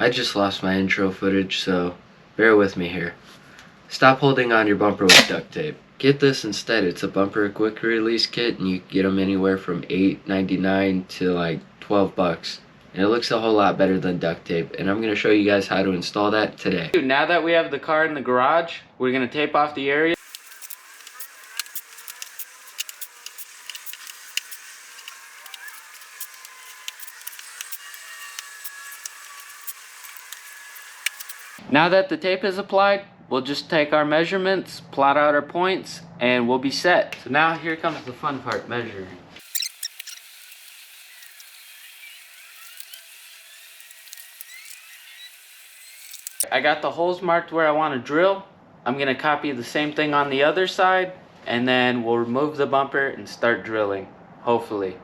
I just lost my intro footage, so bear with me here. Stop holding on your bumper with duct tape. Get this instead. It's a bumper quick release kit, and you can get them anywhere from $8.99 to like $12. And it looks a whole lot better than duct tape, and I'm going to show you guys how to install that today. Now that we have the car in the garage, we're going to tape off the area. Now that the tape is applied, we'll just take our measurements, plot out our points, and we'll be set. So now here comes the fun part, measuring. I got the holes marked where I want to drill. I'm going to copy the same thing on the other side, and then we'll remove the bumper and start drilling, hopefully.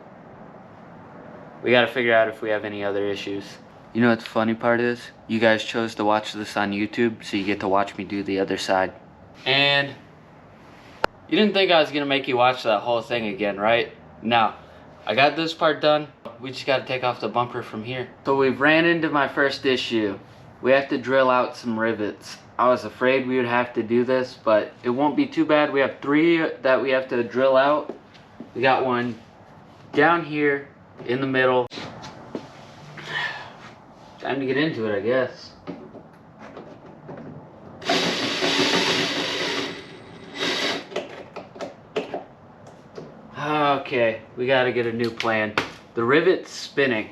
We got to figure out if we have any other issues. You know what the funny part is? You guys chose to watch this on YouTube, so you get to watch me do the other side. And you didn't think I was gonna make you watch that whole thing again, right? No, I got this part done. We just gotta take off the bumper from here. So we've ran into my first issue. We have to drill out some rivets. I was afraid we would have to do this, but it won't be too bad. We have 3 that we have to drill out. We got one down here in the middle. Time to get into it, I guess. Okay, we gotta get a new plan. The rivet's spinning.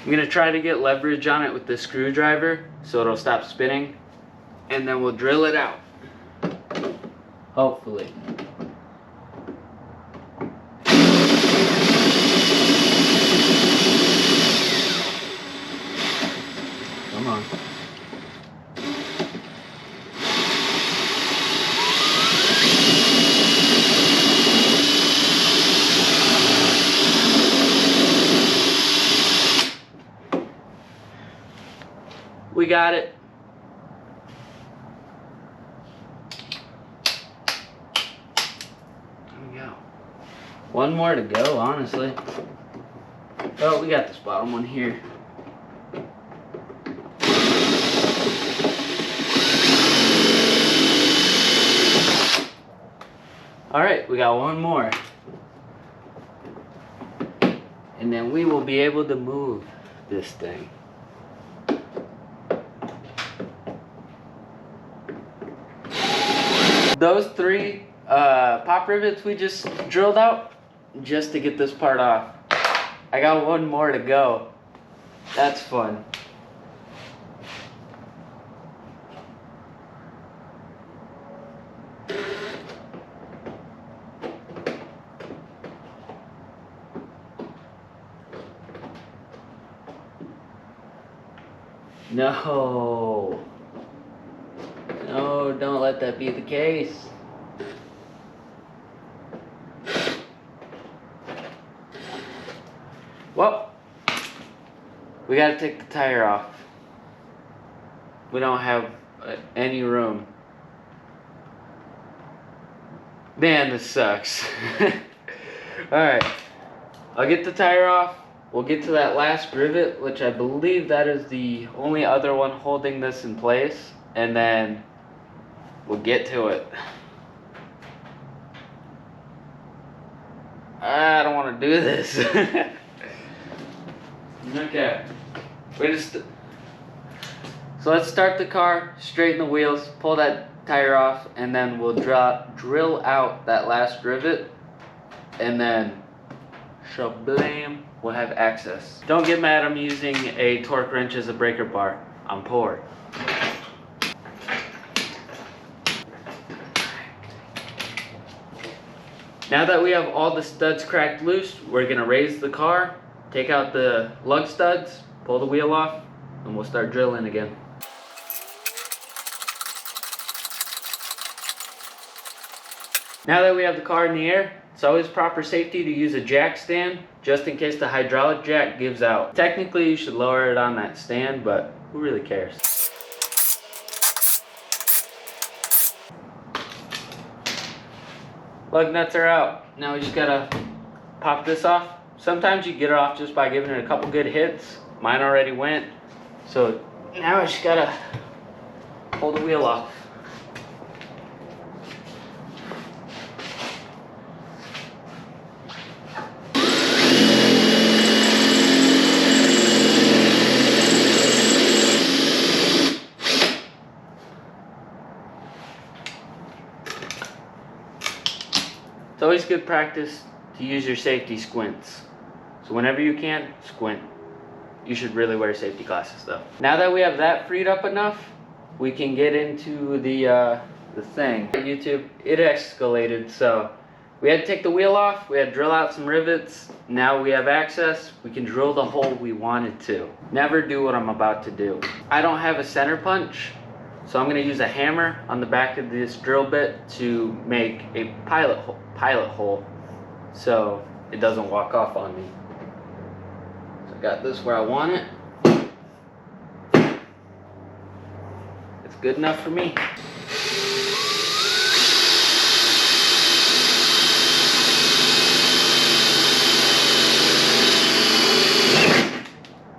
I'm gonna try to get leverage on it with the screwdriver so it'll stop spinning, and then we'll drill it out. Hopefully. Come on. We got it. There we go. One more to go, honestly. Oh, we got this bottom one here. Alright, we got one more. And then we will be able to move this thing. Those 3 pop rivets we just drilled out just to get this part off. I got one more to go. That's fun. No. No, don't let that be the case. Well, we gotta take the tire off. We don't have any room. Man, this sucks. Alright, I'll get the tire off. We'll get to that last rivet, which I believe that is the only other one holding this in place, and then we'll get to it. I don't want to do this. Okay. So let's start the car, straighten the wheels, pull that tire off, and then we'll drill out that last rivet, and then shablam, we'll have access. Don't get mad, I'm using a torque wrench as a breaker bar. I'm poor. Now that we have all the studs cracked loose, we're gonna raise the car, take out the lug studs, pull the wheel off, and we'll start drilling again. Now that we have the car in the air, it's always proper safety to use a jack stand, just in case the hydraulic jack gives out. Technically, you should lower it on that stand, but who really cares? Lug nuts are out. Now we just gotta pop this off. Sometimes you get it off just by giving it a couple good hits. Mine already went. So now I just gotta pull the wheel off. It's always good practice to use your safety squints. So whenever you can, squint. You should really wear safety glasses though. Now that we have that freed up enough, we can get into the thing. YouTube, it escalated, so we had to take the wheel off, we had to drill out some rivets. Now we have access, we can drill the hole we wanted to. Never do what I'm about to do. I don't have a center punch, so I'm gonna use a hammer on the back of this drill bit to make a pilot hole so it doesn't walk off on me. So I got this where I want it. It's good enough for me.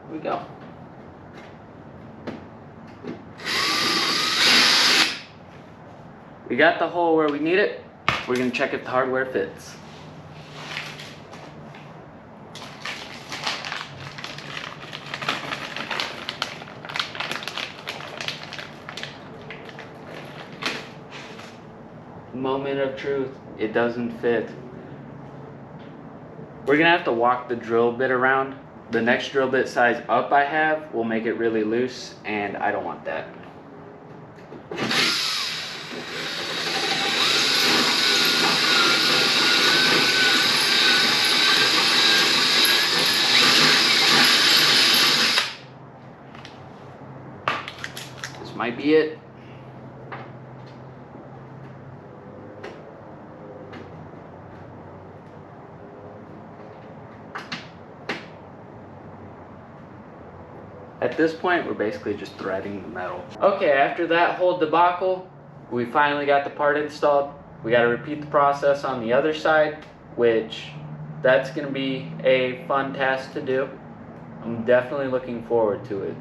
Here we go. We got the hole where we need it. We're gonna check if the hardware fits. Moment of truth, it doesn't fit. We're gonna have to walk the drill bit around. The next drill bit size up I have will make it really loose, and I don't want that. This might be it. At this point, we're basically just threading the metal. Okay, after that whole debacle, we finally got the part installed. We got to repeat the process on the other side, which that's going to be a fun task to do. I'm definitely looking forward to it.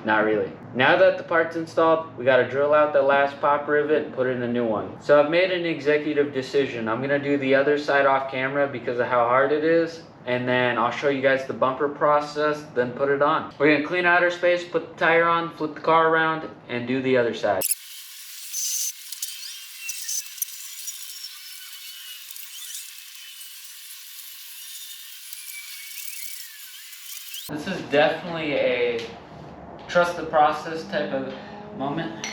Not really. Now that the part's installed, we got to drill out the last pop rivet and put in a new one. So I've made an executive decision. I'm going to do the other side off camera because of how hard it is. And then I'll show you guys the bumper process, then put it on. We're gonna clean out our space, put the tire on, flip the car around, and do the other side. This is definitely a trust the process type of moment.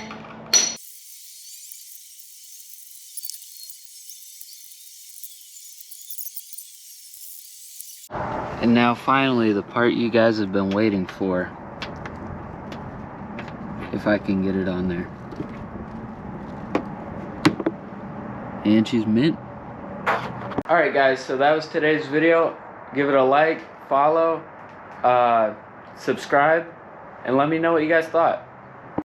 And now finally, the part you guys have been waiting for. If I can get it on there. And she's mint. Alright guys, so that was today's video. Give it a like, follow, subscribe, and let me know what you guys thought.